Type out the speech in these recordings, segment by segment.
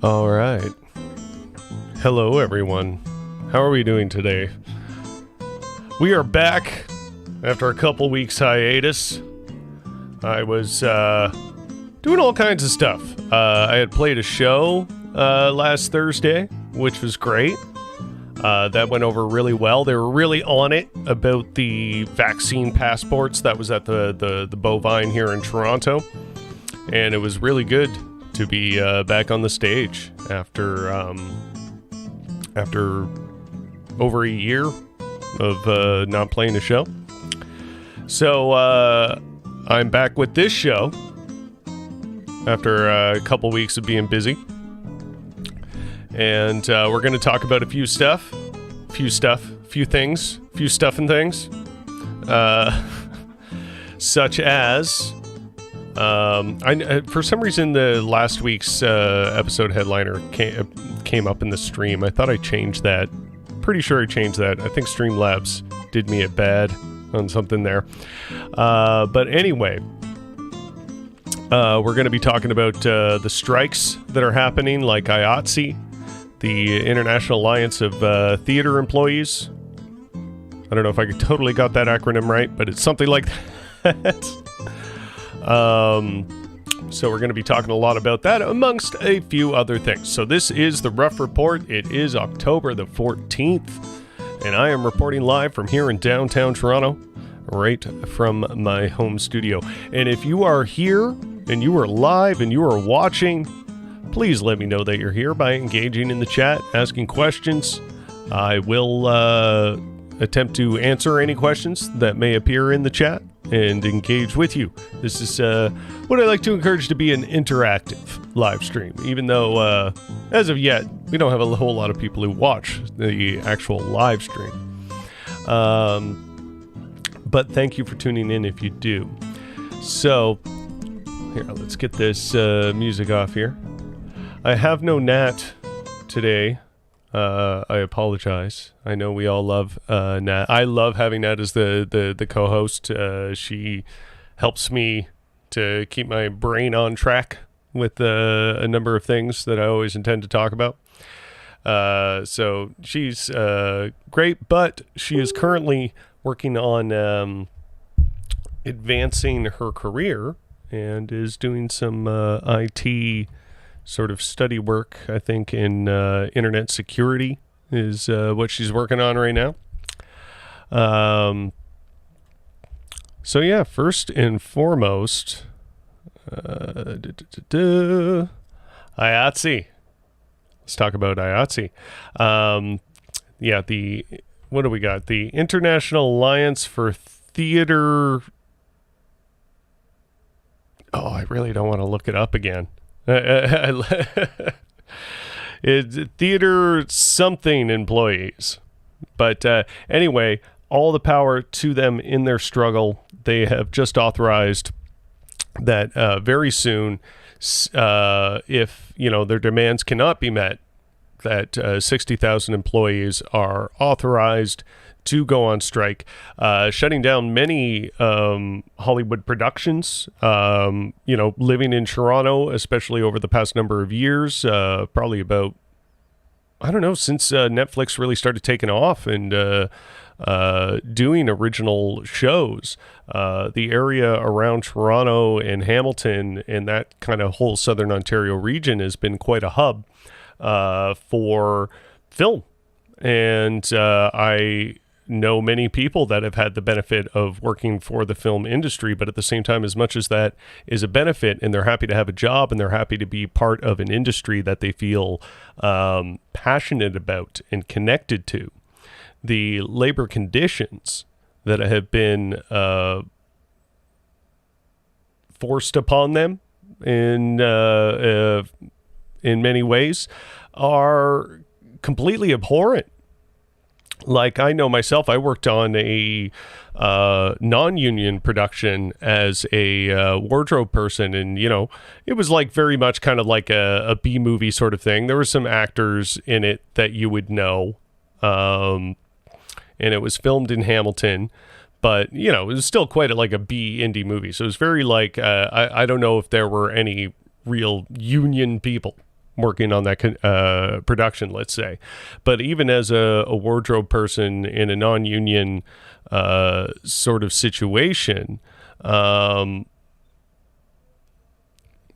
All right. Hello, everyone. How are we doing today? We are back after a couple weeks hiatus. I was doing all kinds of stuff. I had played a show last Thursday, which was great. That went over really well. They were really on it about the vaccine passports. That was at the Bovine here in Toronto. And it was really good to be back on the stage after over a year of not playing a show. So I'm back with this show after a couple weeks of being busy. And we're going to talk about a few stuffing things. Such as... for some reason, the last week's episode headliner came up in the stream. I thought I changed that. Pretty sure I changed that. I think Streamlabs did me a bad on something there. But anyway, we're going to be talking about the strikes that are happening, like IATSE, the International Alliance of Theater Employees. I don't know if I totally got that acronym right, but it's something like that. So we're going to be talking a lot about that, amongst a few other things. So this is the Rough Report. It is October the 14th, and I am reporting live from here in downtown Toronto, right from my home studio. And if you are here, and you are live, and you are watching, please let me know that you're here by engaging in the chat, asking questions. I will attempt to answer any questions that may appear in the chat and engage with you. This is what I like to encourage to be an interactive live stream, even though as of yet we don't have a whole lot of people who watch the actual live stream. But thank you for tuning in if you do. So here, let's get this music off here. I have no Nat today. I apologize. I know we all love Nat. I love having Nat as the co-host. She helps me to keep my brain on track with a number of things that I always intend to talk about. So she's great, but she is currently working on advancing her career and is doing some IT sort of study work, I think, in internet security is what she's working on right now. So yeah, first and foremost, IATSE. Let's talk about IATSE. Yeah, what do we got? The International Alliance for Theater. Oh, I really don't want to look it up again. It's theater something employees, but anyway, all the power to them in their struggle. They have just authorized that very soon, if their demands cannot be met, that 60,000 employees are authorized to go on strike, shutting down many Hollywood productions. Living in Toronto, especially over the past number of years, probably about, I don't know, since Netflix really started taking off and doing original shows, the area around Toronto and Hamilton and that kind of whole Southern Ontario region has been quite a hub for film. And I know many people that have had the benefit of working for the film industry, but at the same time, as much as that is a benefit and they're happy to have a job and they're happy to be part of an industry that they feel passionate about and connected to, the labor conditions that have been forced upon them in many ways are completely abhorrent. Like, I know myself, I worked on a non-union production as a wardrobe person, and it was like very much kind of like a B movie sort of thing. There were some actors in it that you would know, and it was filmed in Hamilton, but it was still quite like a B indie movie. So it was very like I don't know if there were any real union people working on that production, let's say. But even as a wardrobe person in a non-union sort of situation,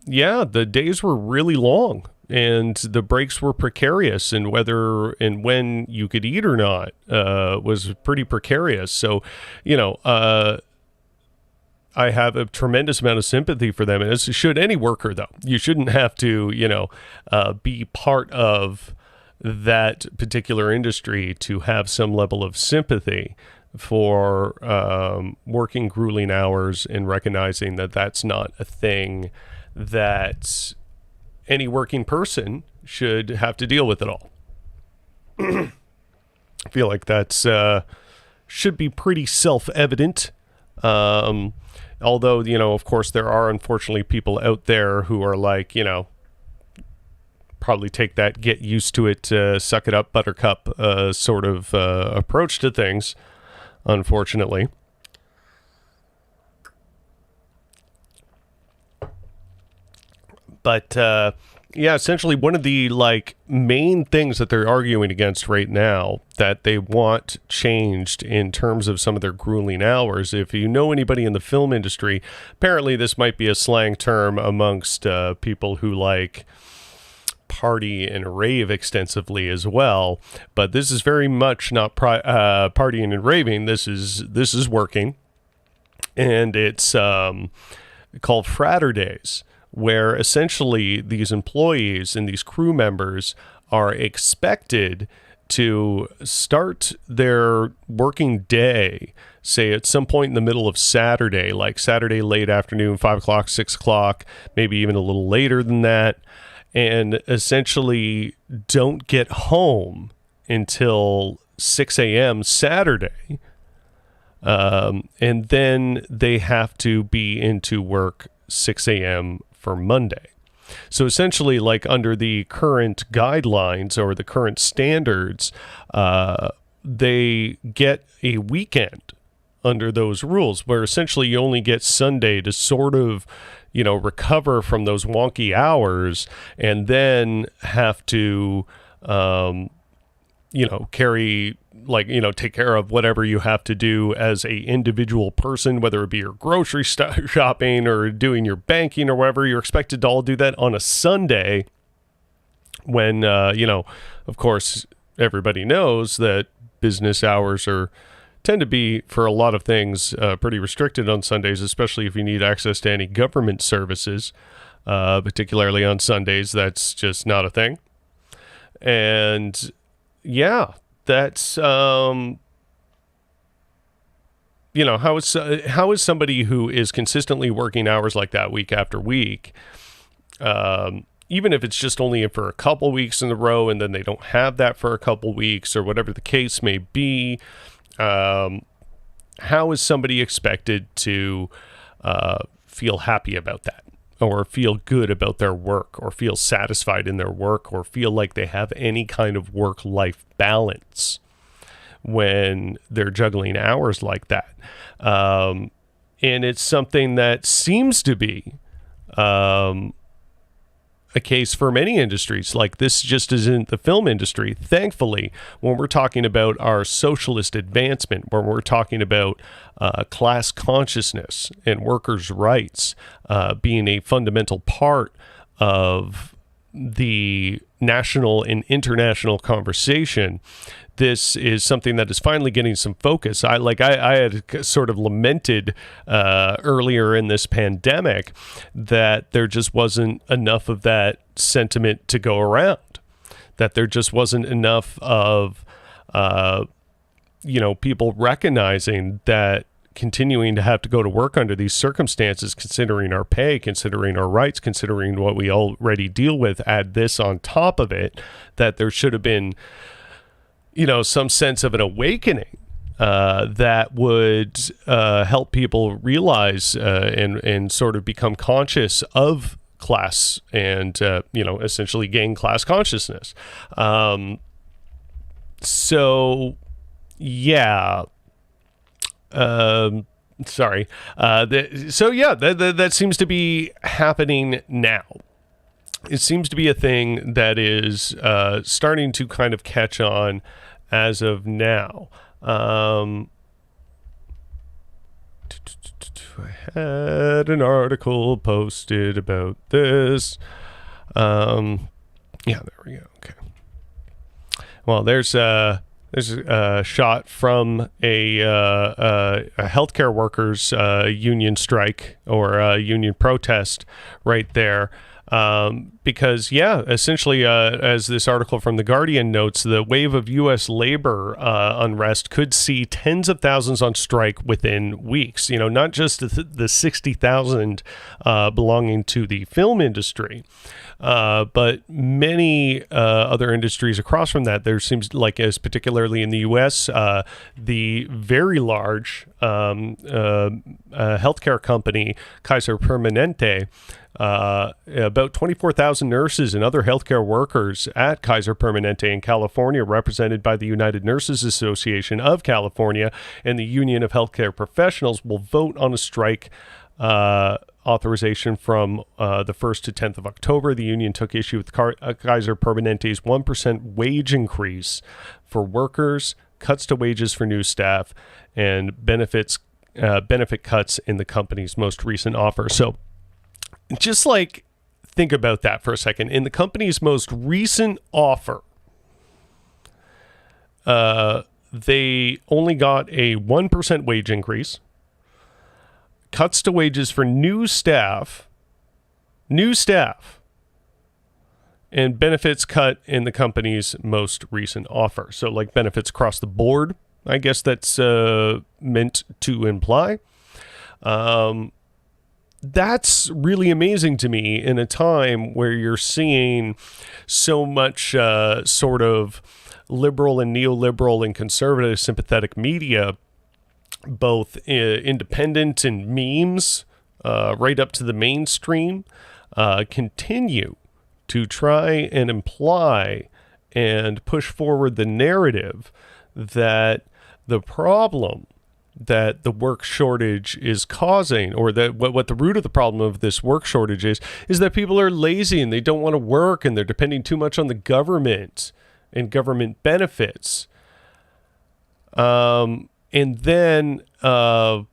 yeah, the days were really long and the breaks were precarious, and whether and when you could eat or not was pretty precarious. So, I have a tremendous amount of sympathy for them, and as should any worker, though. You shouldn't have to, be part of that particular industry to have some level of sympathy for working grueling hours and recognizing that that's not a thing that any working person should have to deal with at all. I feel like that's should be pretty self-evident. Although, of course, there are unfortunately people out there who are like, probably take that get used to it, suck it up, buttercup sort of approach to things, unfortunately. But yeah, essentially one of the main things that they're arguing against right now that they want changed in terms of some of their grueling hours. If you know anybody in the film industry, apparently this might be a slang term amongst people who party and rave extensively as well. But this is very much not partying and raving. This is working, and it's called Fraturdays, where essentially these employees and these crew members are expected to start their working day, say at some point in the middle of Saturday, like Saturday late afternoon, 5 o'clock, 6 o'clock, maybe even a little later than that, and essentially don't get home until 6 a.m. Saturday. And then they have to be into work 6 a.m. for Monday. So essentially, under the current guidelines or the current standards, they get a weekend under those rules, where essentially you only get Sunday to sort of, recover from those wonky hours, and then have to, carry, take care of whatever you have to do as a individual person, whether it be your grocery shopping or doing your banking or whatever. You're expected to all do that on a Sunday when, of course, everybody knows that business hours tend to be, for a lot of things, pretty restricted on Sundays, especially if you need access to any government services, particularly on Sundays. That's just not a thing. And yeah, that's, how is somebody who is consistently working hours like that week after week, even if it's just only for a couple weeks in a row and then they don't have that for a couple weeks or whatever the case may be, how is somebody expected to feel happy about that, or feel good about their work, or feel satisfied in their work, or feel like they have any kind of work-life balance when they're juggling hours like that? And it's something that seems to be a case for many industries. Like, this just isn't the film industry. Thankfully, when we're talking about our socialist advancement, when we're talking about class consciousness and workers' rights being a fundamental part of the national and international conversation, this is something that is finally getting some focus. I had sort of lamented earlier in this pandemic that there just wasn't enough of that sentiment to go around, that there just wasn't enough of, people recognizing that continuing to have to go to work under these circumstances, considering our pay, considering our rights, considering what we already deal with, add this on top of it, that there should have been, some sense of an awakening that would help people realize and sort of become conscious of class and, essentially gain class consciousness. So, yeah. That seems to be happening now. it seems to be a thing that is starting to kind of catch on as of now. I had an article posted about this. Yeah, there we go. Okay. Well, there's a shot from a healthcare workers union strike or union protest right there. Because, essentially, as this article from The Guardian notes, the wave of U.S. labor unrest could see tens of thousands on strike within weeks. You know, not just the 60,000 belonging to the film industry, but many other industries across from that. There seems like, as particularly in the U.S., the very large healthcare company, Kaiser Permanente, about 24,000 nurses and other healthcare workers at Kaiser Permanente in California, represented by the United Nurses Association of California and the Union of Healthcare Professionals, will vote on a strike authorization from the 1st to 10th of October. The union took issue with Kaiser Permanente's 1% wage increase for workers, cuts to wages for new staff, and benefit cuts in the company's most recent offer. So just like, think about that for a second. In the company's most recent offer, they only got a 1% wage increase, cuts to wages for new staff, and benefits cut in the company's most recent offer. So like benefits across the board, I guess that's meant to imply. That's really amazing to me in a time where you're seeing so much sort of liberal and neoliberal and conservative sympathetic media, both independent and memes, right up to the mainstream, continue to try and imply and push forward the narrative that the problem that the work shortage is causing, or that what the root of the problem of this work shortage is that people are lazy and they don't want to work and they're depending too much on the government and government benefits. And then, like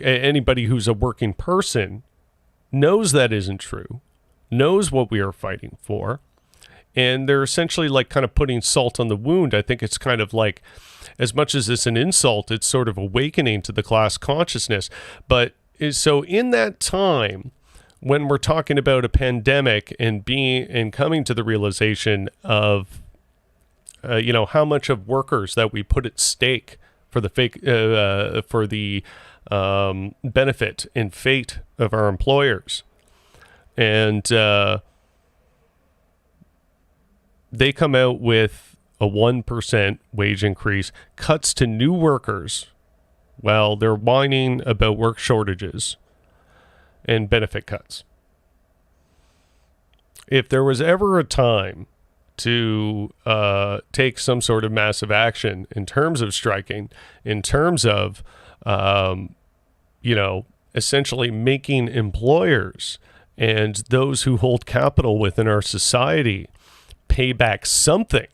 anybody who's a working person knows that isn't true, knows what we are fighting for. And they're essentially like kind of putting salt on the wound. I think it's kind of like, as much as it's an insult, it's sort of awakening to the class consciousness. But so in that time, when we're talking about a pandemic and coming to the realization of, how much of workers that we put at stake for the benefit and fate of our employers, and they come out with a 1% wage increase, cuts to new workers while they're whining about work shortages and benefit cuts. If there was ever a time to take some sort of massive action in terms of striking, in terms of, essentially making employers and those who hold capital within our society pay back something,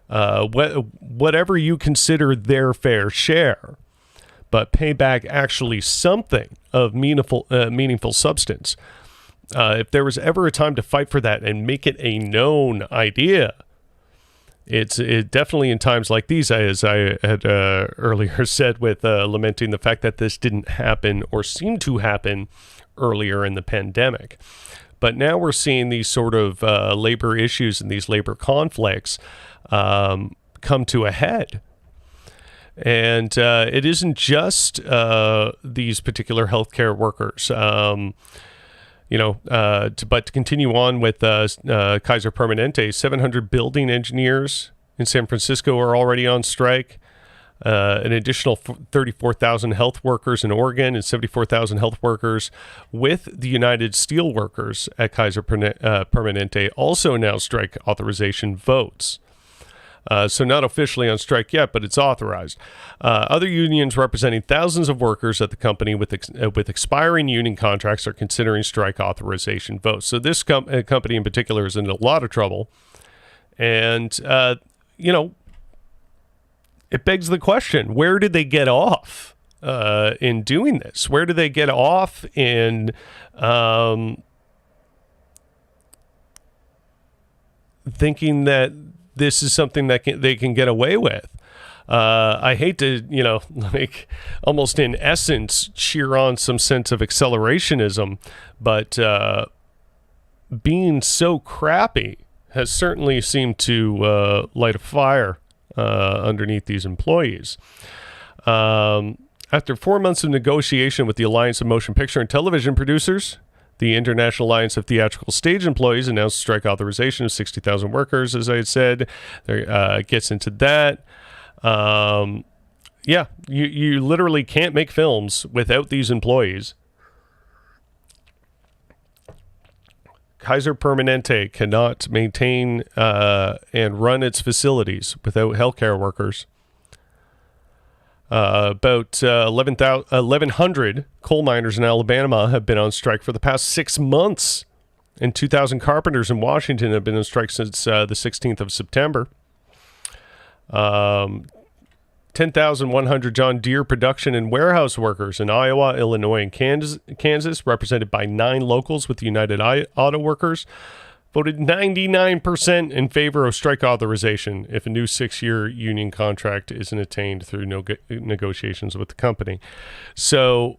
whatever you consider their fair share, but pay back actually something of meaningful substance. If there was ever a time to fight for that and make it a known idea, it's definitely in times like these, as I had earlier said, with lamenting the fact that this didn't happen or seem to happen earlier in the pandemic. But now we're seeing these sort of labor issues and these labor conflicts come to a head. And it isn't just these particular healthcare workers, but to continue on with Kaiser Permanente, 700 building engineers in San Francisco are already on strike. An additional 34,000 health workers in Oregon and 74,000 health workers with the United Steelworkers at Kaiser Permanente also announced strike authorization votes. So not officially on strike yet, but it's authorized. Other unions representing thousands of workers at the company with expiring union contracts are considering strike authorization votes. So this company in particular is in a lot of trouble. And, it begs the question, where did they get off in doing this? Where did they get off in thinking that this is something that they can get away with? I hate to, almost in essence, cheer on some sense of accelerationism, but being so crappy has certainly seemed to light a fire underneath these employees. After 4 months of negotiation with the Alliance of Motion Picture and Television Producers, the International Alliance of Theatrical Stage Employees announced strike authorization of 60,000 workers, as I had said. There gets into that. You literally can't make films without these employees. Kaiser Permanente cannot maintain and run its facilities without healthcare workers. About 1,100 coal miners in Alabama have been on strike for the past 6 months, and 2,000 carpenters in Washington have been on strike since the 16th of September. 10,100 John Deere production and warehouse workers in Iowa, Illinois, and Kansas, represented by 9 locals with the United Auto Workers, voted 99% in favor of strike authorization if a new 6-year union contract isn't attained through negotiations with the company. So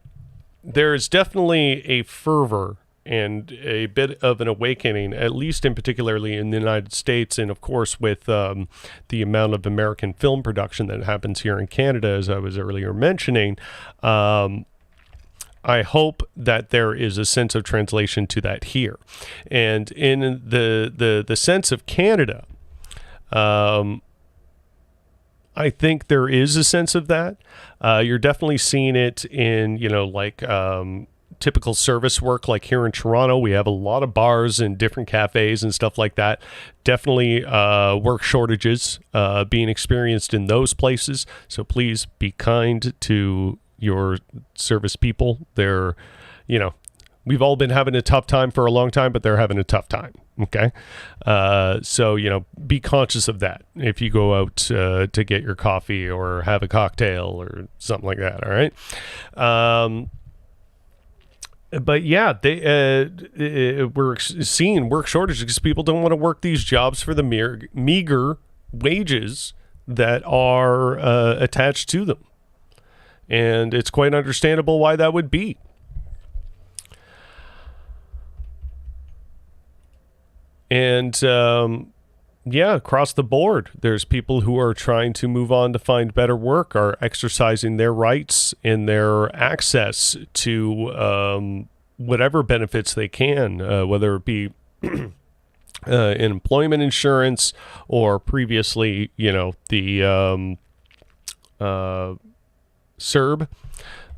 there is definitely a fervor and a bit of an awakening, at least in particularly in the United States, and of course with the amount of American film production that happens here in Canada, as I was earlier mentioning. I hope that there is a sense of translation to that here. And in the sense of Canada, I think there is a sense of that. You're definitely seeing it in, typical service work. Like here in Toronto, we have a lot of bars and different cafes and stuff like that. Definitely work shortages being experienced in those places. So please be kind to your service people. They're, we've all been having a tough time for a long time, but they're having a tough time. Okay. So, be conscious of that if you go out to get your coffee or have a cocktail or something like that. All right. But yeah, we're seeing work shortages because people don't want to work these jobs for the meager wages that are attached to them. And it's quite understandable why that would be. And across the board, there's people who are trying to move on to find better work, are exercising their rights and their access to whatever benefits they can, whether it be employment insurance or previously, the CERB.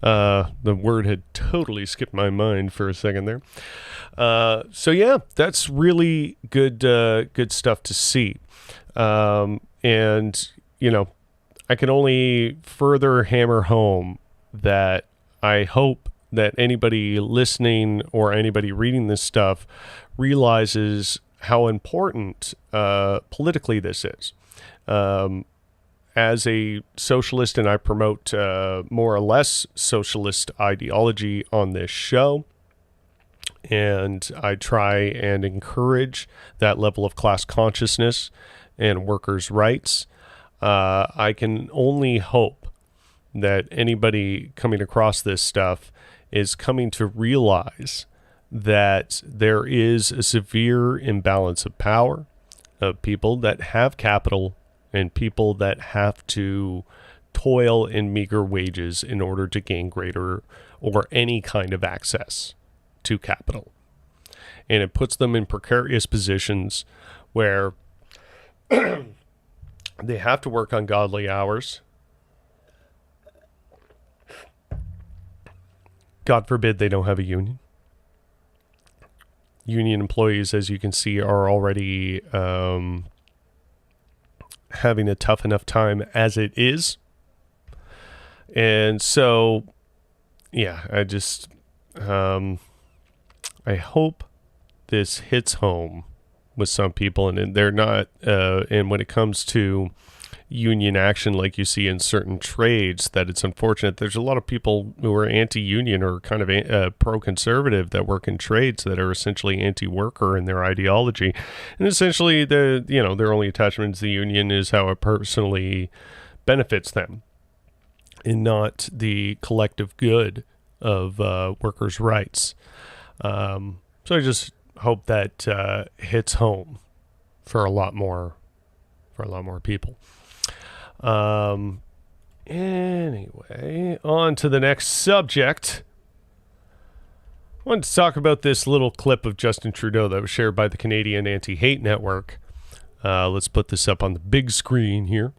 The word had totally skipped my mind for a second there. So yeah, that's really good stuff to see. And I can only further hammer home that I hope that anybody listening or anybody reading this stuff realizes how important politically this is. As a socialist, and I promote more or less socialist ideology on this show, and I try and encourage that level of class consciousness and workers' rights. I can only hope that anybody coming across this stuff is coming to realize that there is a severe imbalance of power of people that have capital and people that have to toil in meager wages in order to gain greater or any kind of access to capital. And it puts them in precarious positions where they have to work ungodly hours. God forbid they don't have a union. Union employees, as you can see, are already having a tough enough time as it is. And so, yeah, I hope this hits home with some people, and they're not, and when it comes to union action like you see in certain trades, that it's unfortunate. There's a lot of people who are anti-union or kind of pro-conservative that work in trades that are essentially anti-worker in their ideology, and essentially their only attachment to the union is how it personally benefits them and not the collective good of workers' rights. So I just hope that hits home for a lot more people. Anyway, on to the next subject. I wanted to talk about this little clip of Justin Trudeau that was shared by the Canadian Anti-Hate Network. Let's put this up on the big screen here.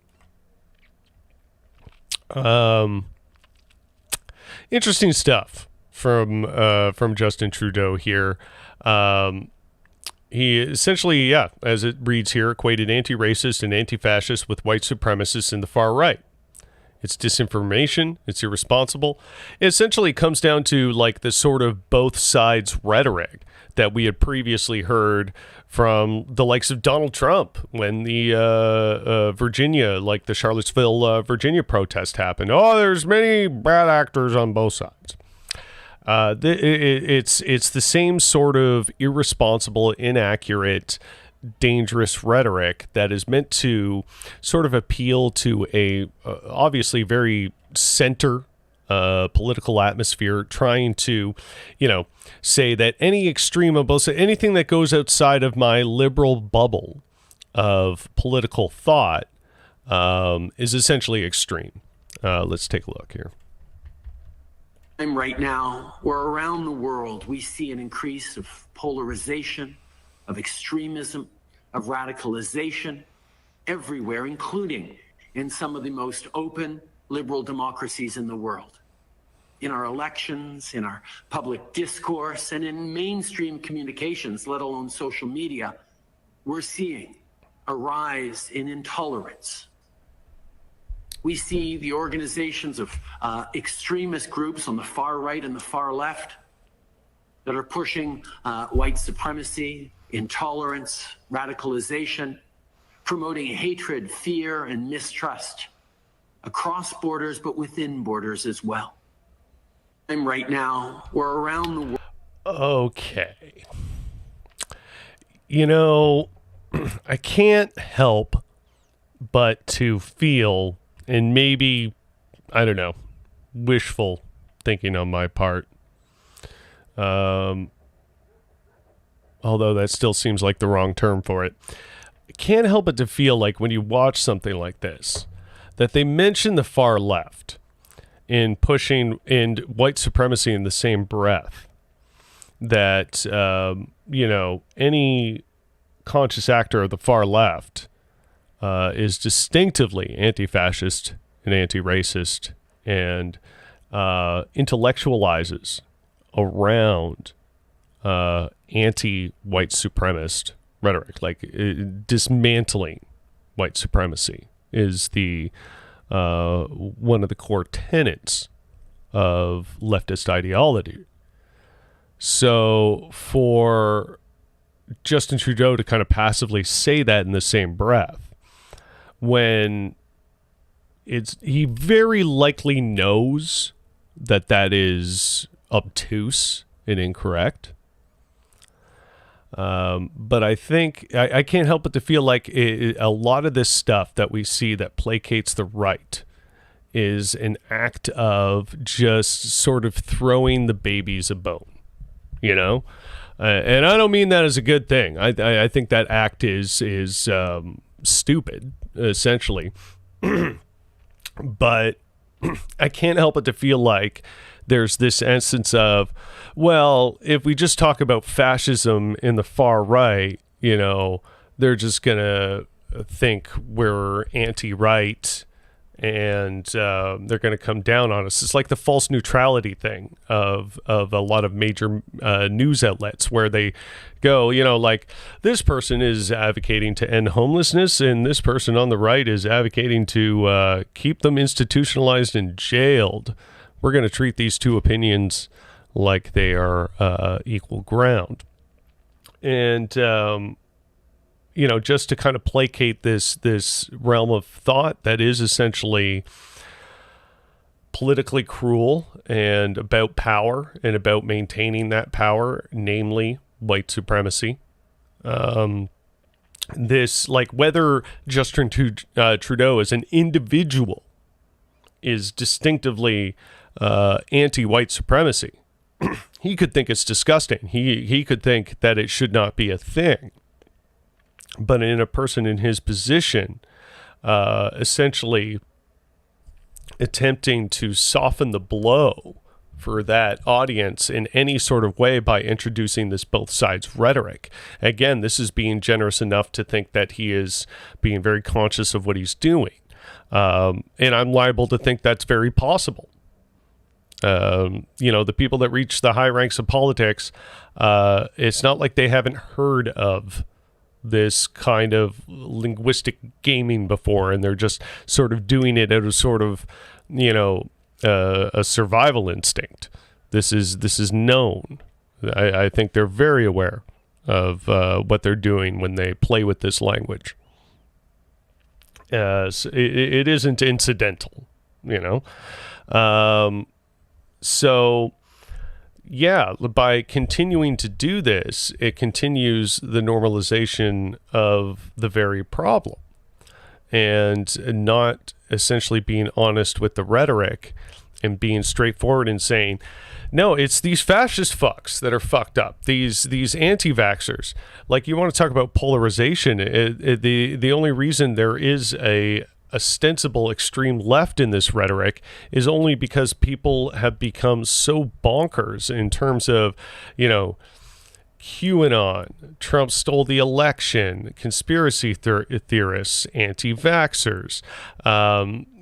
Interesting stuff from Justin Trudeau here. He essentially, as it reads here, equated anti-racist and anti-fascist with white supremacists in the far right. It's disinformation. It's irresponsible. It essentially comes down to like the sort of both sides rhetoric that we had previously heard from the likes of Donald Trump when the Virginia, like the Charlottesville, Virginia protest happened. Oh, there's many bad actors on both sides. It's the same sort of irresponsible, inaccurate, dangerous rhetoric that is meant to sort of appeal to a obviously very center political atmosphere, trying to, say that any extreme of both, anything that goes outside of my liberal bubble of political thought is essentially extreme. Let's take a look here. Right now, where around the world we see an increase of polarization, of extremism, of radicalization everywhere, including in some of the most open liberal democracies in the world. In our elections, in our public discourse, and in mainstream communications, let alone social media, we're seeing a rise in intolerance. We see the organizations of extremist groups on the far right and the far left that are pushing white supremacy, intolerance, radicalization, promoting hatred, fear, and mistrust across borders, but within borders as well. And right now, we're around the world. Okay. I can't help but to feel, and maybe, I don't know, wishful thinking on my part. Although that still seems like the wrong term for it. I can't help but to feel like when you watch something like this, that they mention the far left in pushing in white supremacy in the same breath. That, any conscious actor of the far left is distinctively anti-fascist and anti-racist and intellectualizes around anti-white supremacist rhetoric, like dismantling white supremacy is the one of the core tenets of leftist ideology. So for Justin Trudeau to kind of passively say that in the same breath, when he very likely knows that is obtuse and incorrect. But I think I can't help but to feel like a lot of this stuff that we see that placates the right is an act of just sort of throwing the babies a bone, and I don't mean that as a good thing. I think that act is stupid, essentially. But I can't help but to feel like there's this essence of, well, if we just talk about fascism in the far right, they're just going to think we're anti-right and they're going to come down on us. It's like the false neutrality thing of a lot of major news outlets, where they go, like, this person is advocating to end homelessness, and this person on the right is advocating to keep them institutionalized and jailed. We're going to treat these two opinions like they are equal ground. And just to kind of placate this realm of thought that is essentially politically cruel and about power and about maintaining that power, namely white supremacy. This, like, whether Justin Trudeau as an individual is distinctively anti-white supremacy, he could think it's disgusting. He could think that it should not be a thing. But in a person in his position, essentially attempting to soften the blow for that audience in any sort of way by introducing this both sides rhetoric. Again, this is being generous enough to think that he is being very conscious of what he's doing. And I'm liable to think that's very possible. The people that reach the high ranks of politics, it's not like they haven't heard of this kind of linguistic gaming before, and they're just sort of doing it out of sort of, a survival instinct. This is known. I think they're very aware of what they're doing when they play with this language. So it isn't incidental, So, yeah, by continuing to do this, it continues the normalization of the very problem, and not essentially being honest with the rhetoric and being straightforward and saying, no, it's these fascist fucks that are fucked up. These anti-vaxxers. Like, you want to talk about polarization. The only reason there is a ostensible extreme left in this rhetoric is only because people have become so bonkers in terms of, QAnon, Trump stole the election, conspiracy theorists, anti-vaxxers,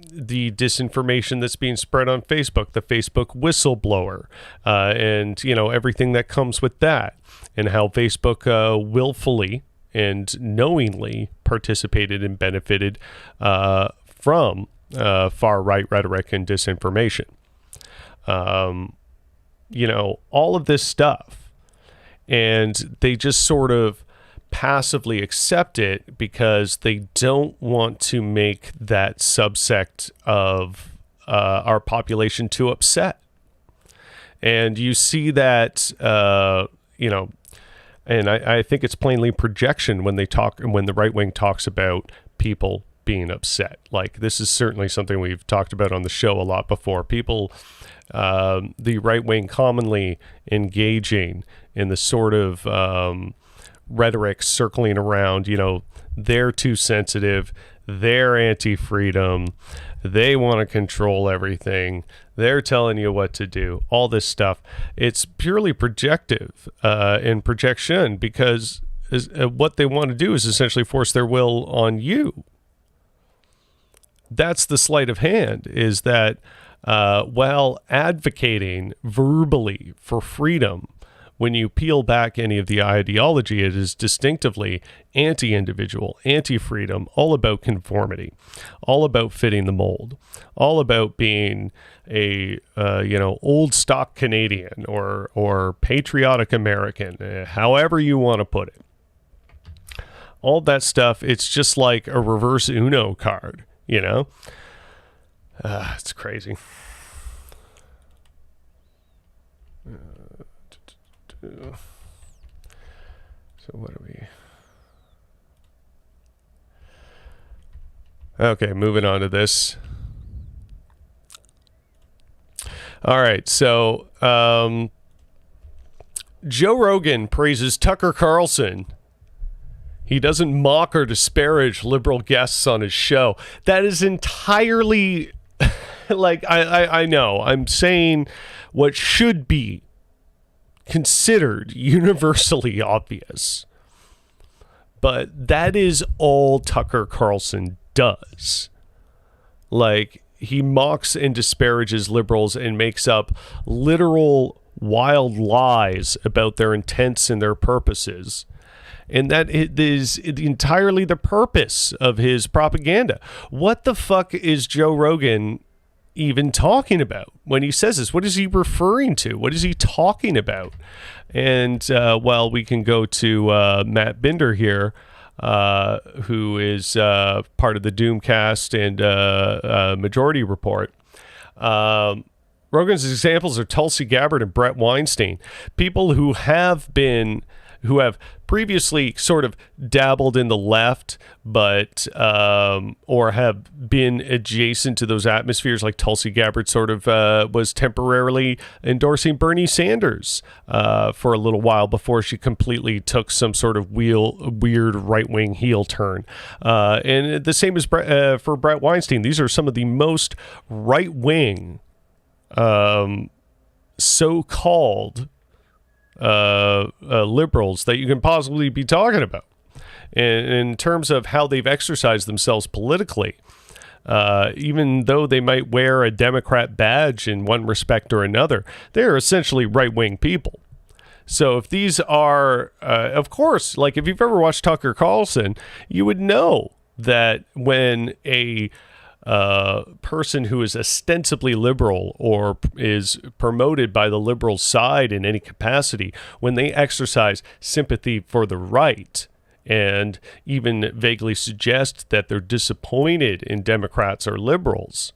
the disinformation that's being spread on Facebook, the Facebook whistleblower, and, everything that comes with that, and how Facebook willfully and knowingly participated and benefited from far-right rhetoric and disinformation. All of this stuff. And they just sort of passively accept it because they don't want to make that subsect of our population too upset. And you see that, and I think it's plainly projection when the right wing talks about people being upset. Like, this is certainly something we've talked about on the show a lot before. People, the right wing commonly engaging in the sort of rhetoric circling around, they're too sensitive, they're anti-freedom, they want to control everything, they're telling you what to do, all this stuff. It's purely projective and projection, because what they want to do is essentially force their will on you. That's the sleight of hand, is that while advocating verbally for freedom, when you peel back any of the ideology, it is distinctively anti-individual, anti-freedom, all about conformity, all about fitting the mold, all about being a old stock Canadian or patriotic American, however you want to put it. All that stuff, it's just like a reverse Uno card, It's crazy. So what are we? Okay, moving on to this. All right, so Joe Rogan praises Tucker Carlson. He doesn't mock or disparage liberal guests on his show. That is entirely, I know, I'm saying what should be considered universally obvious. But that is all Tucker Carlson does. Like, he mocks and disparages liberals and makes up literal wild lies about their intents and their purposes. And that is entirely the purpose of his propaganda. What the fuck is Joe Rogan even talking about when he says this? What is he referring to? What is he talking about? And well, we can go to Matt Binder here, who is part of the Doomcast and Majority Report. Rogan's examples are Tulsi Gabbard and Brett Weinstein, people who have previously sort of dabbled in the left, but or have been adjacent to those atmospheres. Like Tulsi Gabbard sort of was temporarily endorsing Bernie Sanders for a little while before she completely took some sort of weird right-wing heel turn. And the same as for Brett Weinstein. These are some of the most right-wing so-called liberals that you can possibly be talking about in terms of how they've exercised themselves politically. Even though they might wear a Democrat badge in one respect or another, they're essentially right-wing people. So if these are, of course, like if you've ever watched Tucker Carlson, you would know that when a person who is ostensibly liberal or is promoted by the liberal side in any capacity, when they exercise sympathy for the right and even vaguely suggest that they're disappointed in Democrats or liberals,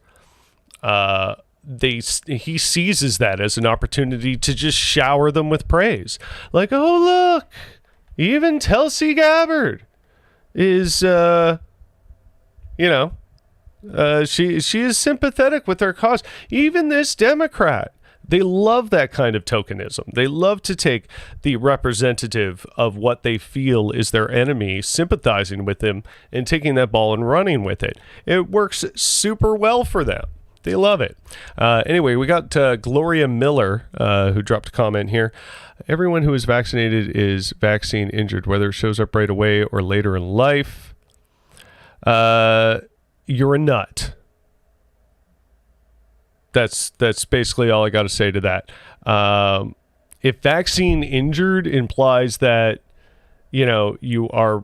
he seizes that as an opportunity to just shower them with praise. Like, oh, look, even Tulsi Gabbard is, she is sympathetic with their cause. Even this Democrat, they love that kind of tokenism. They love to take the representative of what they feel is their enemy, sympathizing with them, and taking that ball and running with it. It works super well for them. They love it. Anyway, we got Gloria Miller, who dropped a comment here. Everyone who is vaccinated is vaccine injured, whether it shows up right away or later in life. You're a nut. That's basically all I got to say to that. If vaccine injured implies that, you are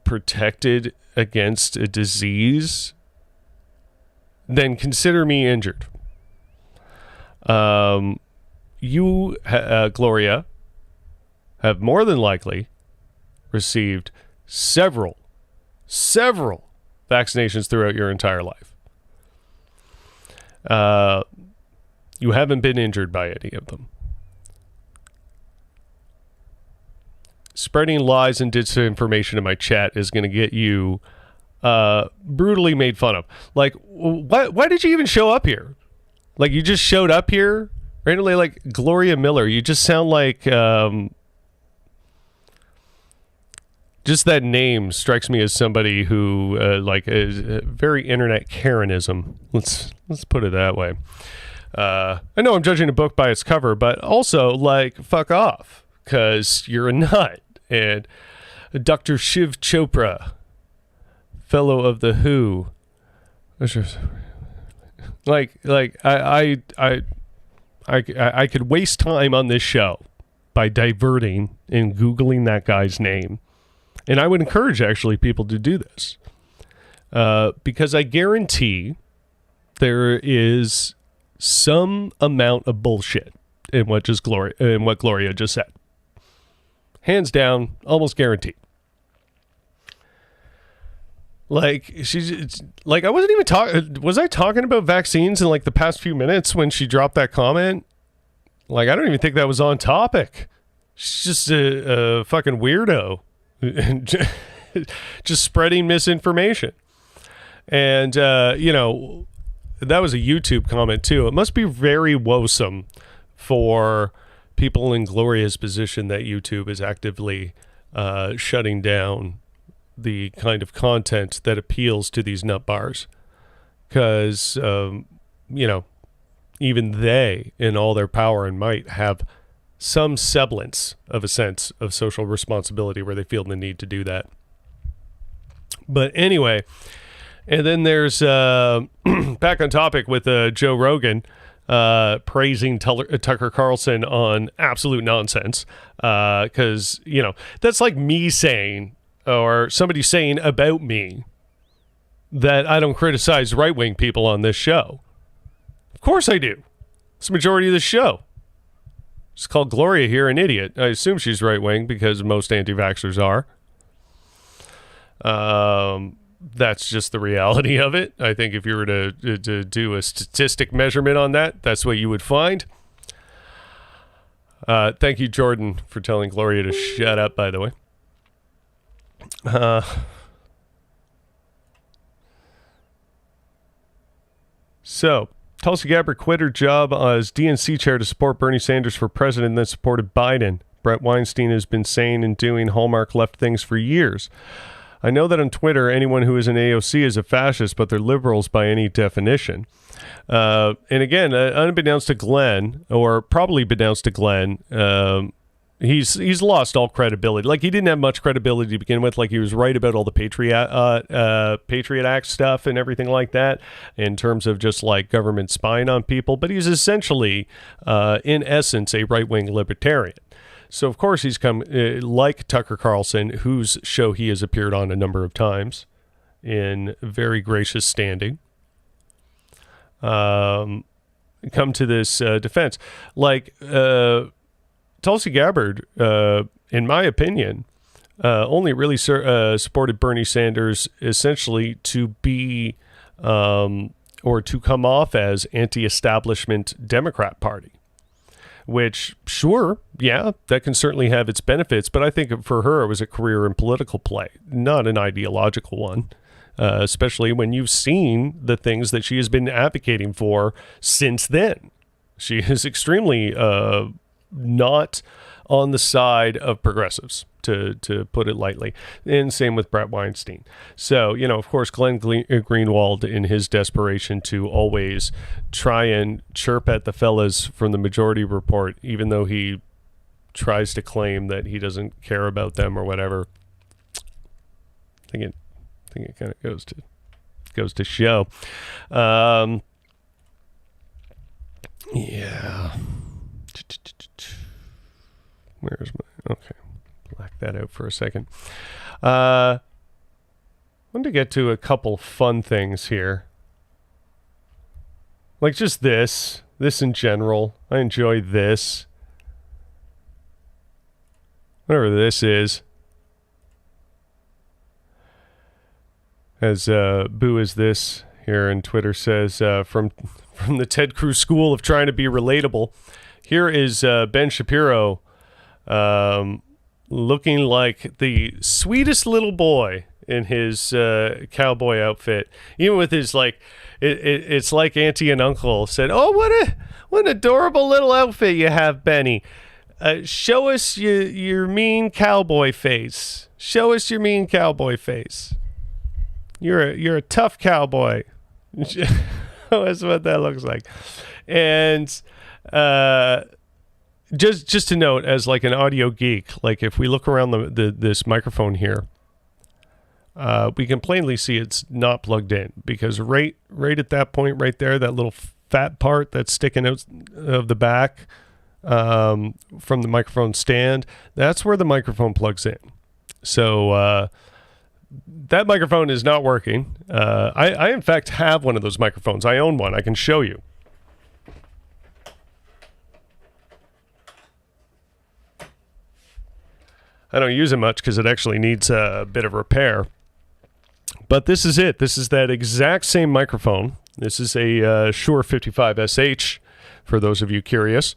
protected against a disease, then consider me injured. You, Gloria, have more than likely received several vaccinations throughout your entire life. You haven't been injured by any of them. Spreading lies and disinformation in my chat is going to get you brutally made fun of. Like, why did you even show up here? Like, you just showed up here randomly, like Gloria Miller. You just sound like just that name strikes me as somebody who is very internet Karenism. Let's put it that way. I know I'm judging a book by its cover, but also, like, fuck off, because you're a nut. And Dr. Shiv Chopra, fellow of the WHO, I could waste time on this show by diverting and Googling that guy's name. And I would encourage, actually, people to do this. Because I guarantee there is some amount of bullshit in what Gloria just said. Hands down, almost guaranteed. Like, she's like, I wasn't even talking. Was I talking about vaccines in like the past few minutes when she dropped that comment? Like, I don't even think that was on topic. She's just a fucking weirdo. Just spreading misinformation. And, that was a YouTube comment too. It must be very woesome for people in Gloria's position that YouTube is actively shutting down the kind of content that appeals to these nut bars. Because, even they, in all their power and might, have some semblance of a sense of social responsibility where they feel the need to do that. But anyway, And then there's back on topic with Joe Rogan praising Tucker Carlson on absolute nonsense. Because, that's like me saying, or somebody saying about me, that I don't criticize right-wing people on this show. Of course I do. It's the majority of the show. It's called Gloria here, an idiot. I assume she's right-wing because most anti-vaxxers are. That's just the reality of it. I think if you were to do a statistic measurement on that, that's what you would find. Thank you, Jordan, for telling Gloria to shut up, by the way. So, Tulsi Gabbard quit her job as DNC chair to support Bernie Sanders for president and then supported Biden. Brett Weinstein has been saying and doing Hallmark left things for years. I know that on Twitter, anyone who is an AOC is a fascist, but they're liberals by any definition. And again, unbeknownst to Glenn, or probably beknownst to Glenn, he's lost all credibility. Like, he didn't have much credibility to begin with. Like, he was right about all the Patriot Act stuff and everything like that in terms of just like government spying on people. But he's essentially, in essence, a right-wing libertarian. So, of course, he's come, like Tucker Carlson, whose show he has appeared on a number of times in very gracious standing, come to this defense. Like, Tulsi Gabbard, in my opinion, only really supported Bernie Sanders essentially to be or to come off as anti-establishment Democrat Party. Which, sure, yeah, that can certainly have its benefits, but I think for her it was a career and political play, not an ideological one, especially when you've seen the things that she has been advocating for since then. She is extremely not on the side of progressives, to put it lightly, and same with Brett Weinstein. So, of course, Glenn Greenwald, in his desperation to always try and chirp at the fellas from the Majority Report, even though he tries to claim that he doesn't care about them or whatever, I think it kind of goes to show. Yeah. Where's my... Okay. Black that out for a second. I wanted to get to a couple fun things here. Like just this in general. I enjoy this. Whatever this is. As Boo is this here, and Twitter says, from the Ted Cruz School of Trying to Be Relatable. Here is Ben Shapiro looking like the sweetest little boy in his cowboy outfit, even with his like it's like auntie and uncle said, "Oh, what an adorable little outfit you have, Benny. Show us your mean cowboy face. Show us your mean cowboy face. You're a tough cowboy." That's what that looks like. And just to note, as like an audio geek, like if we look around this microphone here, we can plainly see it's not plugged in, because right at that point right there, that little fat part that's sticking out of the back from the microphone stand, that's where the microphone plugs in. So that microphone is not working. I in fact have one of those microphones. I own one. I can show you. I don't use it much because it actually needs a bit of repair. But this is it. This is that exact same microphone. This is a Shure 55SH, for those of you curious.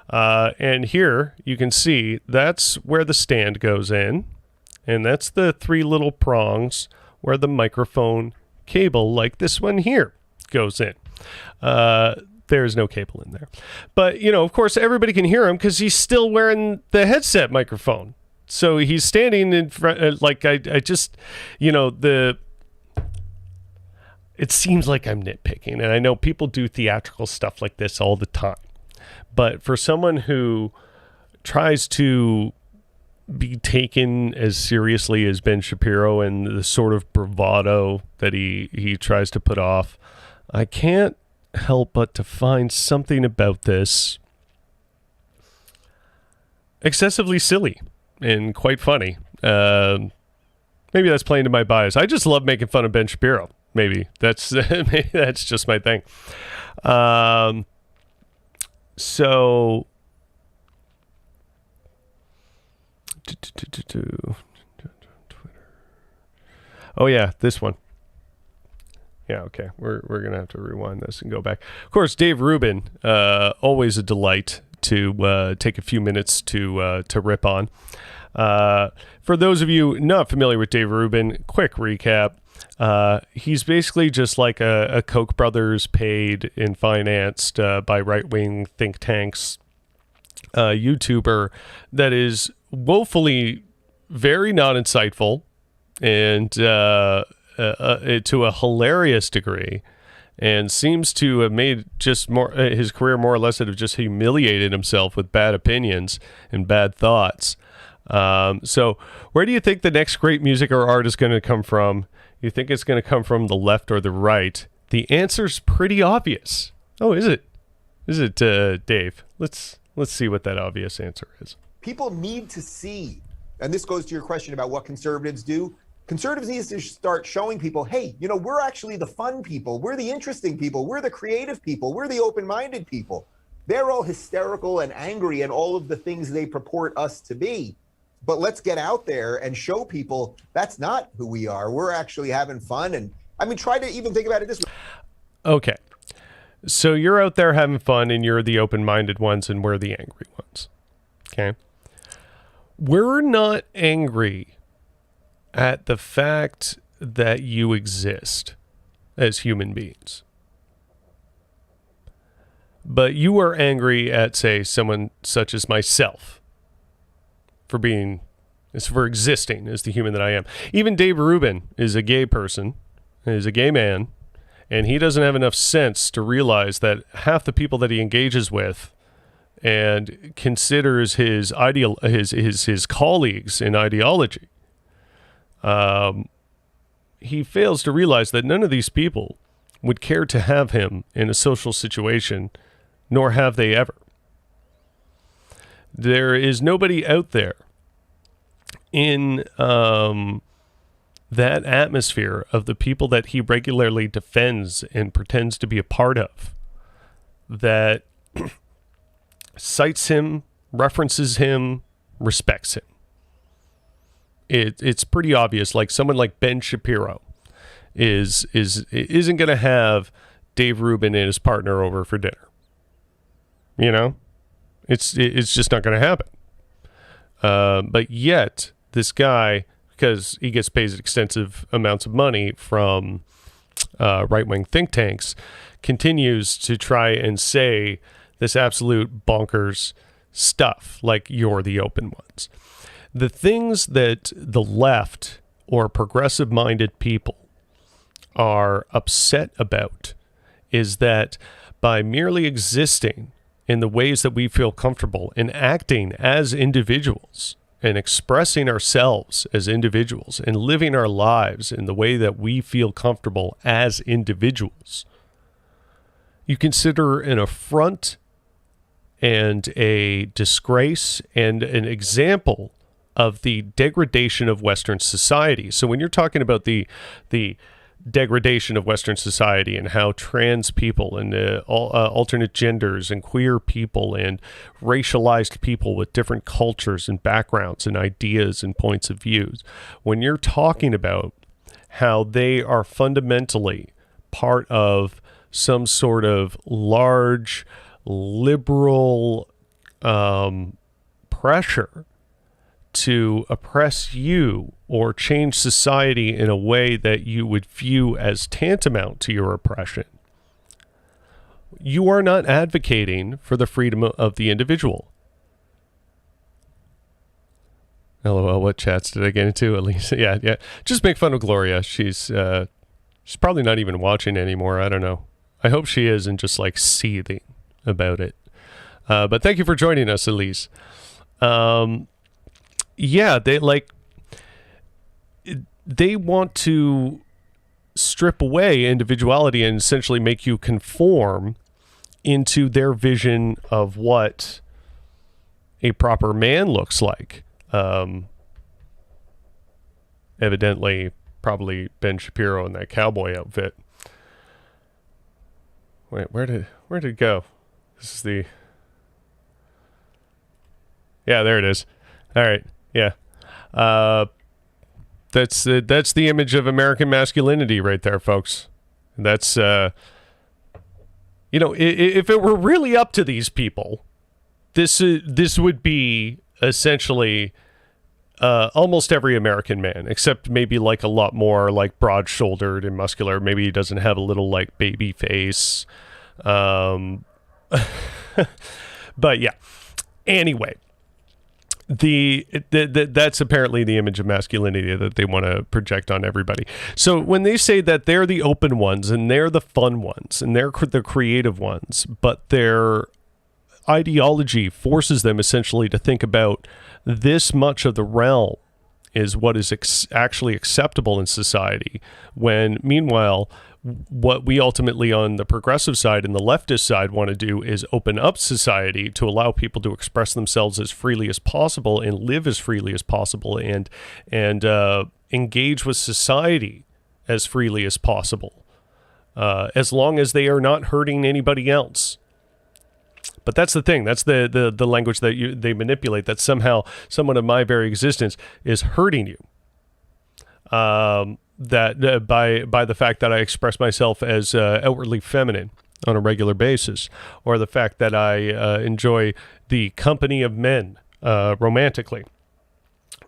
And here you can see that's where the stand goes in. And that's the three little prongs where the microphone cable, like this one here, goes in. There's no cable in there. But, of course, everybody can hear him because he's still wearing the headset microphone. So he's standing in front, like I just, it seems like I'm nitpicking. And I know people do theatrical stuff like this all the time. But for someone who tries to be taken as seriously as Ben Shapiro and the sort of bravado that he tries to put off. I can't help but to find something about this excessively silly and quite funny. Maybe that's playing to my bias. I just love making fun of Ben Shapiro. Maybe that's just my thing. So oh yeah, this one. Yeah, okay. We're gonna have to rewind this and go back. Of course, Dave Rubin, always a delight to take a few minutes to rip on. For those of you not familiar with Dave Rubin, quick recap. He's basically just like a Koch brothers paid and financed by right-wing think tanks YouTuber that is woefully very not insightful and to a hilarious degree, and seems to have made just more his career more or less that have just humiliated himself with bad opinions and bad thoughts. So where do you think the next great music or art is going to come from? You think it's going to come from the left or the right? The answer's pretty obvious. Oh, is it? Is it, Dave? Let's see what that obvious answer is. People need to see, and this goes to your question about what conservatives do. Conservatives need to start showing people, hey, you know, we're actually the fun people. We're the interesting people. We're the creative people. We're the open-minded people. They're all hysterical and angry and all of the things they purport us to be. But let's get out there and show people that's not who we are. We're actually having fun. And I mean, try to even think about it this way. Okay. So you're out there having fun and you're the open-minded ones and we're the angry ones. Okay. We're not angry at the fact that you exist as human beings. But you are angry at, say, someone such as myself for existing as the human that I am. Even Dave Rubin is a gay person, is a gay man, and he doesn't have enough sense to realize that half the people that he engages with and considers his colleagues in ideology, he fails to realize that none of these people would care to have him in a social situation, nor have they ever. There is nobody out there in that atmosphere of the people that he regularly defends and pretends to be a part of that cites him, references him, respects him. It's pretty obvious. Like someone like Ben Shapiro isn't going to have Dave Rubin and his partner over for dinner. You know, it's just not going to happen. But yet this guy, because he gets paid extensive amounts of money from right-wing think tanks, continues to try and say this absolute bonkers stuff like you're the open ones. The things that the left or progressive-minded people are upset about is that by merely existing in the ways that we feel comfortable and acting as individuals and expressing ourselves as individuals and living our lives in the way that we feel comfortable as individuals, you consider an affront and a disgrace and an example of the degradation of Western society. So when you're talking about the degradation of Western society and how trans people and alternate genders and queer people and racialized people with different cultures and backgrounds and ideas and points of views, when you're talking about how they are fundamentally part of some sort of large liberal pressure to oppress you or change society in a way that you would view as tantamount to your oppression, you are not advocating for the freedom of the individual. LOL, what chats did I get into? At least, yeah. Just make fun of Gloria. She's probably not even watching anymore. I don't know. I hope she is and just like seething about it. But thank you for joining us, Elise. yeah, they want to strip away individuality and essentially make you conform into their vision of what a proper man looks like. Evidently, probably Ben Shapiro in that cowboy outfit. Wait, where did it go? This is the... Yeah, there it is. All right, yeah. That's the image of American masculinity right there, folks. That's, if it were really up to these people, this would be essentially almost every American man, except maybe like a lot more like broad-shouldered and muscular. Maybe he doesn't have a little like baby face. But yeah. Anyway. That's apparently the image of masculinity that they want to project on everybody. So when they say that they're the open ones and they're the fun ones and they're the creative ones, but their ideology forces them essentially to think about this much of the realm is what is actually acceptable in society, when meanwhile what we ultimately on the progressive side and the leftist side want to do is open up society to allow people to express themselves as freely as possible and live as freely as possible and engage with society as freely as possible, as long as they are not hurting anybody else. But that's the thing. That's the language that they manipulate, that somehow someone of my very existence is hurting you. That by the fact that I express myself as outwardly feminine on a regular basis, or the fact that I enjoy the company of men romantically,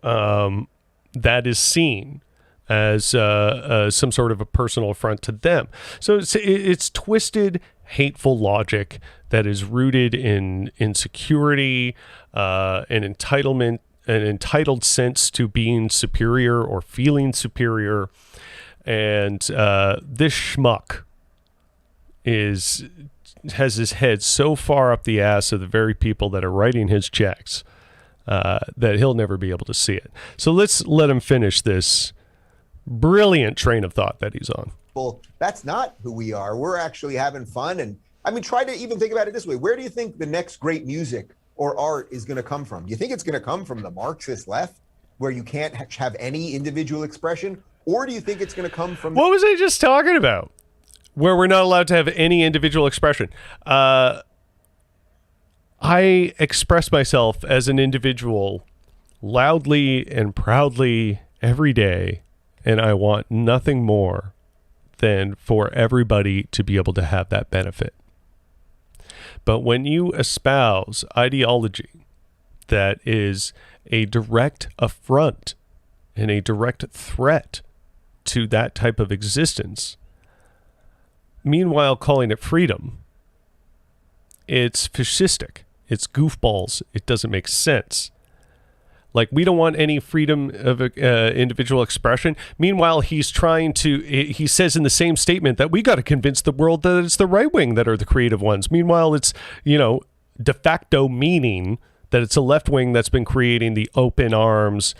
that is seen as some sort of a personal affront to them. So it's twisted, hateful logic that is rooted in insecurity, and entitlement, an entitled sense to being superior or feeling superior. And this schmuck has his head so far up the ass of the very people that are writing his checks that he'll never be able to see it. So let's let him finish this brilliant train of thought that he's on. Well, that's not who we are. We're actually having fun. And I mean, try to even think about it this way. Where do you think the next great music or art is going to come from? Do you think it's going to come from the Marxist left, where you can't have any individual expression? Or do you think it's going to come from... What was I just talking about? Where we're not allowed to have any individual expression. I express myself as an individual loudly and proudly every day, and I want nothing more than for everybody to be able to have that benefit. But when you espouse ideology that is a direct affront and a direct threat to that type of existence, meanwhile calling it freedom, it's fascistic, it's goofballs, it doesn't make sense. Like, we don't want any freedom of individual expression. Meanwhile, he says in the same statement that we got to convince the world that it's the right wing that are the creative ones. Meanwhile, it's, de facto meaning that it's a left wing that's been creating the open arms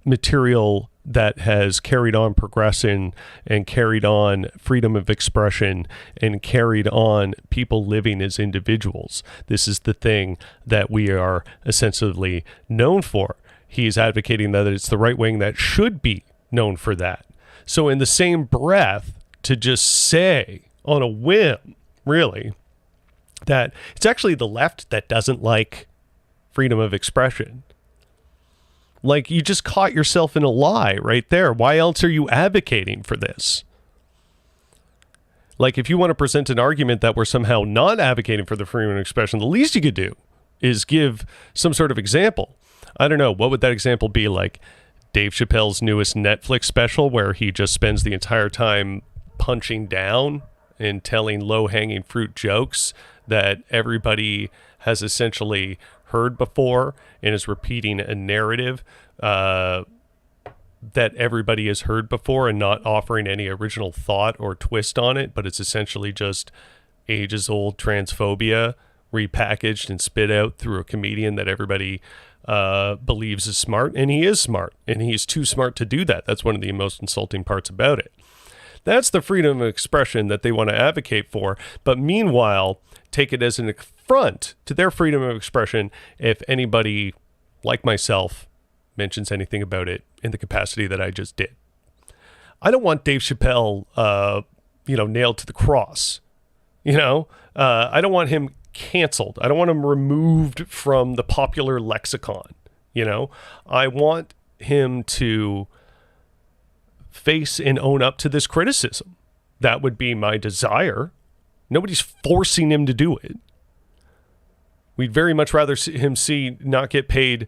material that has carried on progression and carried on freedom of expression and carried on people living as individuals. This is the thing that we are essentially known for. He's advocating that it's the right wing that should be known for that. So in the same breath, to just say on a whim, really, that it's actually the left that doesn't like freedom of expression. Like, you just caught yourself in a lie right there. Why else are you advocating for this? Like, if you want to present an argument that we're somehow not advocating for the freedom of expression, the least you could do is give some sort of example. I don't know. What would that example be? Like Dave Chappelle's newest Netflix special, where he just spends the entire time punching down and telling low-hanging fruit jokes that everybody has essentially heard before, and is repeating a narrative that everybody has heard before and not offering any original thought or twist on it, but it's essentially just ages-old transphobia repackaged and spit out through a comedian that everybody believes is smart, and he is smart, and he's too smart to do that. That's one of the most insulting parts about it. That's the freedom of expression that they want to advocate for, but meanwhile, take it as an affront to their freedom of expression if anybody like myself mentions anything about it in the capacity that I just did. I don't want Dave Chappelle, nailed to the cross. I don't want him canceled. I don't want him removed from the popular lexicon. I want him to face and own up to this criticism. That would be my desire. Nobody's forcing him to do it. We'd very much rather see him not get paid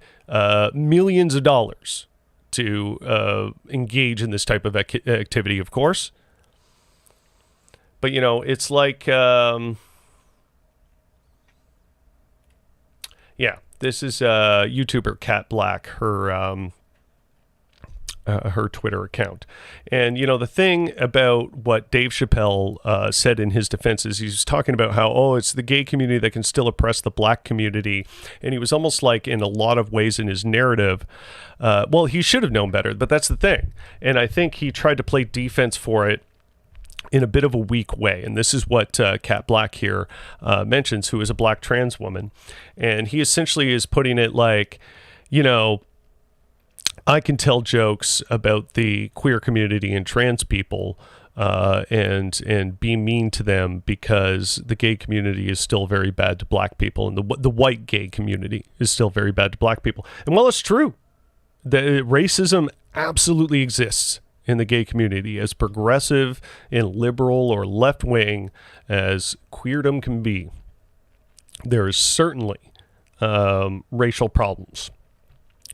millions of dollars to engage in this type of activity, of course. But, it's like, this is YouTuber Kat Black, her Twitter account. And, the thing about what Dave Chappelle said in his defense is he's talking about how, it's the gay community that can still oppress the black community. And he was almost like, in a lot of ways in his narrative, he should have known better, but that's the thing. And I think he tried to play defense for it in a bit of a weak way. And this is what Kat Black here mentions, who is a black trans woman. And he essentially is putting it like, I can tell jokes about the queer community and trans people and be mean to them because the gay community is still very bad to black people, and the white gay community is still very bad to black people. And while it's true that racism absolutely exists in the gay community, as progressive and liberal or left-wing as queerdom can be, there is certainly racial problems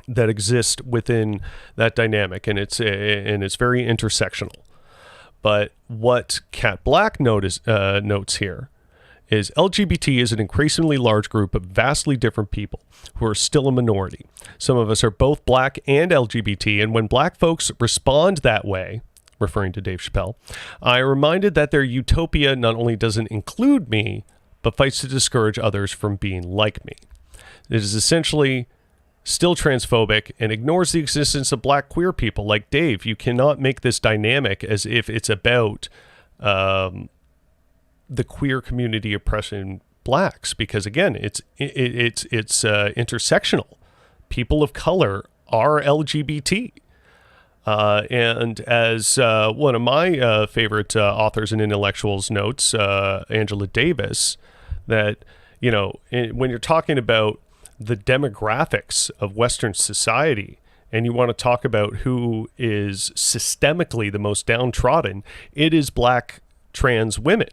that exist within that dynamic, and it's very intersectional. But what Kat Black notes here is LGBT is an increasingly large group of vastly different people who are still a minority. Some of us are both black and LGBT, and when black folks respond that way, referring to Dave Chappelle, I am reminded that their utopia not only doesn't include me, but fights to discourage others from being like me. It is essentially still transphobic and ignores the existence of black queer people like Dave. You cannot make this dynamic as if it's about the queer community oppressing blacks, because again, it's intersectional. People of color are LGBT. And as one of my favorite authors and intellectuals notes, Angela Davis, that, when you're talking about the demographics of Western society, and you want to talk about who is systemically the most downtrodden, it is black trans women.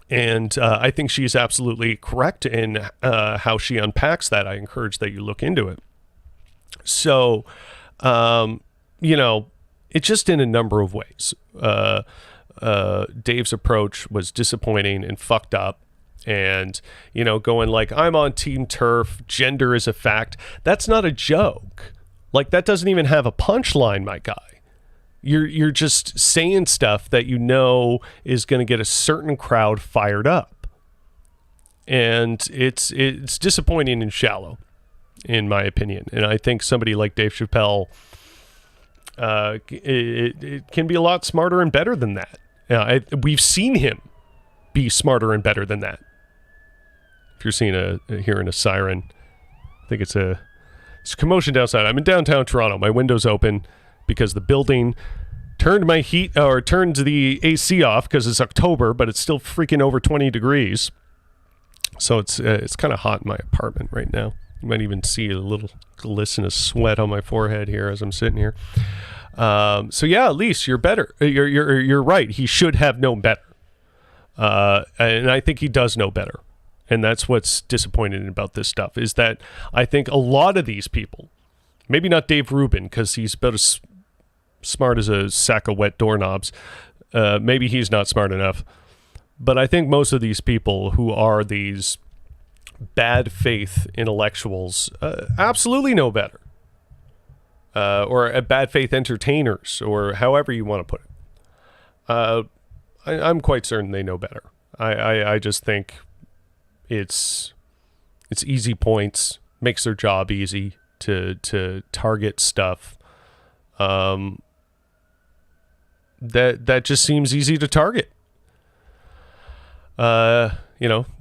And I think she's absolutely correct in how she unpacks that. I encourage that you look into it. So, it's just in a number of ways. Dave's approach was disappointing and fucked up. And, going like, I'm on Team TERF, gender is a fact. That's not a joke. Like, that doesn't even have a punchline, my guy. You're just saying stuff that is going to get a certain crowd fired up. And it's disappointing and shallow, in my opinion. And I think somebody like Dave Chappelle, it can be a lot smarter and better than that. We've seen him be smarter and better than that. If you're hearing a siren, I think it's a commotion outside. I'm in downtown Toronto. My window's open because the building turned the AC off because it's October, but it's still freaking over 20 degrees. So it's kind of hot in my apartment right now. You might even see a little glisten of sweat on my forehead here as I'm sitting here. So yeah, at least you're better. You're right. He should have known better. And I think he does know better. And that's what's disappointing about this stuff, is that I think a lot of these people, maybe not Dave Rubin, because he's about as smart as a sack of wet doorknobs. Maybe he's not smart enough. But I think most of these people who are these bad faith intellectuals absolutely know better. Or bad faith entertainers, or however you want to put it. I'm quite certain they know better. I just think it's easy points. makes their job easy to target stuff. That just seems easy to target. The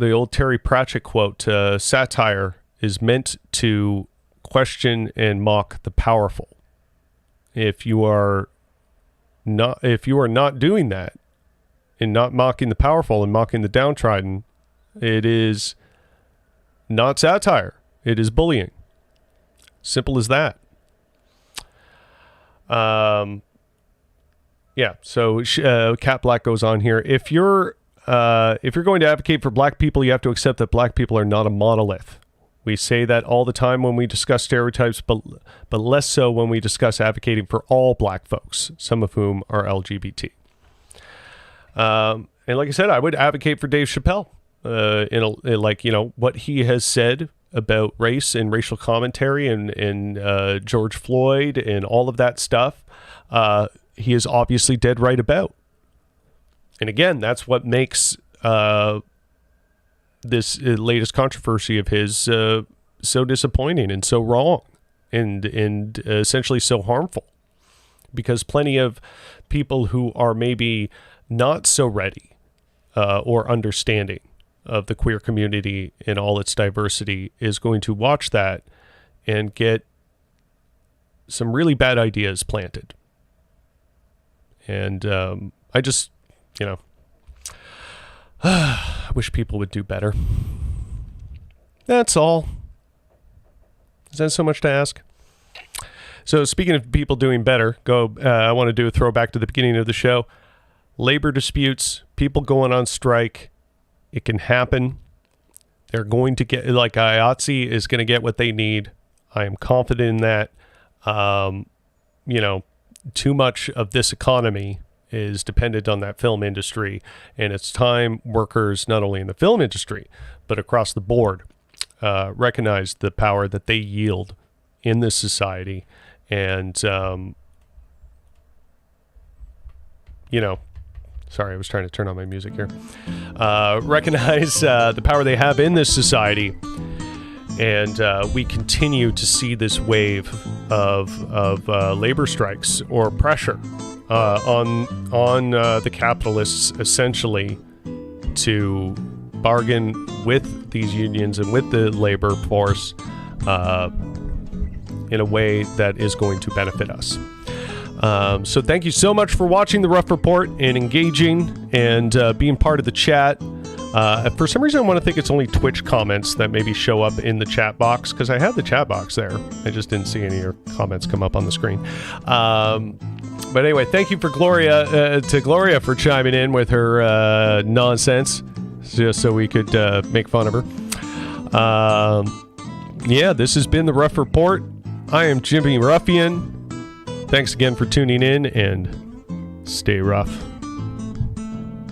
old Terry Pratchett quote, satire is meant to question and mock the powerful. If you are not doing that and not mocking the powerful and mocking the downtrodden, it is not satire. It is bullying. Simple as that. So Cat Black goes on here. If you're going to advocate for black people, you have to accept that black people are not a monolith. We say that all the time when we discuss stereotypes, but less so when we discuss advocating for all black folks, some of whom are LGBT. And like I said, I would advocate for Dave Chappelle what he has said about race and racial commentary and George Floyd and all of that stuff. He is obviously dead right about. And again, that's what makes this latest controversy of his so disappointing and so wrong and essentially so harmful, because plenty of people who are maybe not so ready or understanding of the queer community and all its diversity is going to watch that and get some really bad ideas planted. And I just, I wish people would do better. That's all. Is that so much to ask? So speaking of people doing better, I want to do a throwback to the beginning of the show. Labor disputes, people going on strike. It can happen. They're going to get, like IATSE is going to get what they need. I am confident in that. Too much of this economy is dependent on that film industry, and it's time workers, not only in the film industry, but across the board, recognize the power that they yield in this society. And, sorry, I was trying to turn on my music here. Recognize the power they have in this society. And we continue to see this wave of labor strikes or pressure on the capitalists, essentially, to bargain with these unions and with the labor force in a way that is going to benefit us. So thank you so much for watching The Rough Report and engaging and being part of the chat. For some reason, I want to think it's only Twitch comments that maybe show up in the chat box, because I had the chat box there. I just didn't see any of your comments come up on the screen. But anyway, thank you to Gloria for chiming in with her nonsense, just so we could make fun of her. This has been The Rough Report. I am Jimmy Ruffian. Thanks again for tuning in, and stay rough.